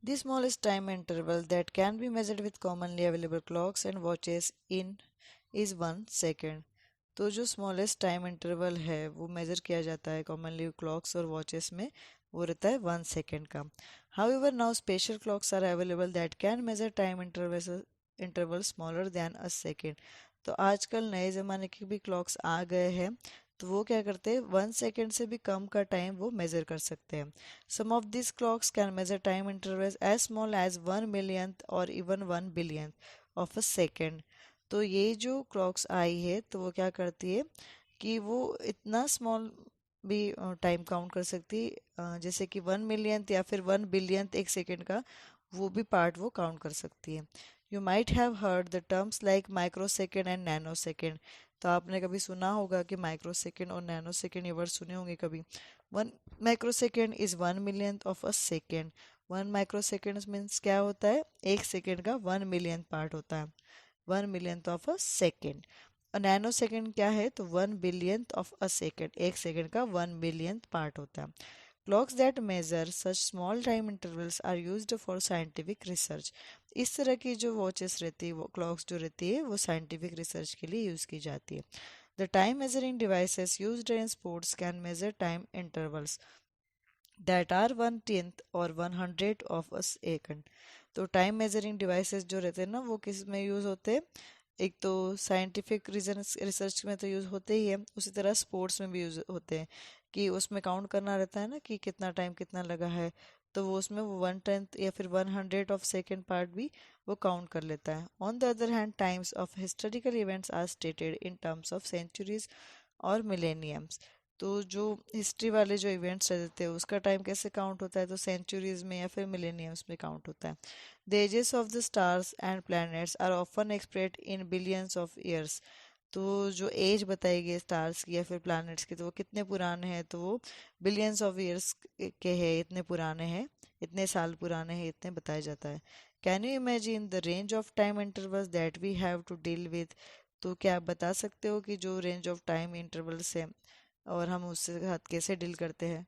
The smallest time interval that can be measured with commonly available clocks and watches in is 1 second. तो जो smallest time interval है वो major किया जाता है कॉमनली क्लॉक्स और वॉचेस में, वो रहता है 1 सेकेंड का. However now special clocks are available that can measure time interval smaller than a second. तो आजकल नए ज़माने के भी क्लॉक्स आ गए हैं, तो वो क्या करते हैं 1 सेकेंड से भी कम का टाइम वो मेजर कर सकते हैं. Some of this clocks can measure time intervals as small as 1 millionth और even 1 billionth of a second. तो ये जो क्लॉक्स आई है तो वो क्या करती है कि वो इतना स्मॉल भी टाइम काउंट कर सकती है, जैसे कि 1 मिलियंथ या फिर 1 बिलियंथ एक सेकेंड का वो भी पार्ट वो काउंट कर सकती है. You might have heard the terms like micro second and nano second. तो आपने कभी सुना होगा कि माइक्रो सेकेंड और नैनो सेकेंड, ये वर्ड सुने होंगे कभी. One micro second is 1 millionth of a second. 1 micro second means क्या होता है, एक सेकेंड का 1 मिलियंथ पार्ट होता है, 1 millionth of a second. Nano second क्या है, तो 1 बिलियंथ ऑफ अ सेकेंड, एक सेकेंड का 1 बिलियंथ पार्ट होता है. Clocks that measure such small time intervals are used for scientific research. इस तरह की जो वॉचेस रहती है, वो क्लॉक्स जो रहती है वो साइंटिफिक रिसर्च के लिए यूज़ की जाती है. The time measuring devices used in sports can measure time intervals that are 1/10 और 100 ऑफ अ सेकंड. तो टाइम मेजरिंग डिवाइसेस जो रहते हैं ना, वो किस में यूज़ होते हैं, एक तो साइंटिफिक रीजन रिसर्च में तो यूज़ होते ही है, उसी तरह स्पोर्ट्स में भी यूज़ होते हैं, कि उसमें काउंट करना रहता है ना कि कितना टाइम कितना लगा है, तो वो उसमें वो 1/10 या फिर 100 ऑफ सेकेंड पार्ट भी वो काउंट कर लेता है. On the other hand times of historical events are stated in terms of centuries और मिलेनियम्स. तो जो हिस्ट्री वाले जो इवेंट्स रहते हैं उसका टाइम कैसे काउंट होता है, तो सेंचुरीज में या फिर मिलेनियम्स में काउंट होता है. The ages of the stars and planets are often expressed in billions of years. तो जो एज बताई गई स्टार्स की या फिर प्लैनेट्स की, तो वो कितने पुराने हैं, तो वो बिलियंस ऑफ ईयर्स के हैं, इतने पुराने हैं, इतने साल पुराने हैं, इतने बताया जाता है. Can you imagine the range of time intervals that we have to deal with. तो क्या आप बता सकते हो कि जो रेंज ऑफ टाइम इंटरवल्स है और हम उसके साथ कैसे डील करते हैं.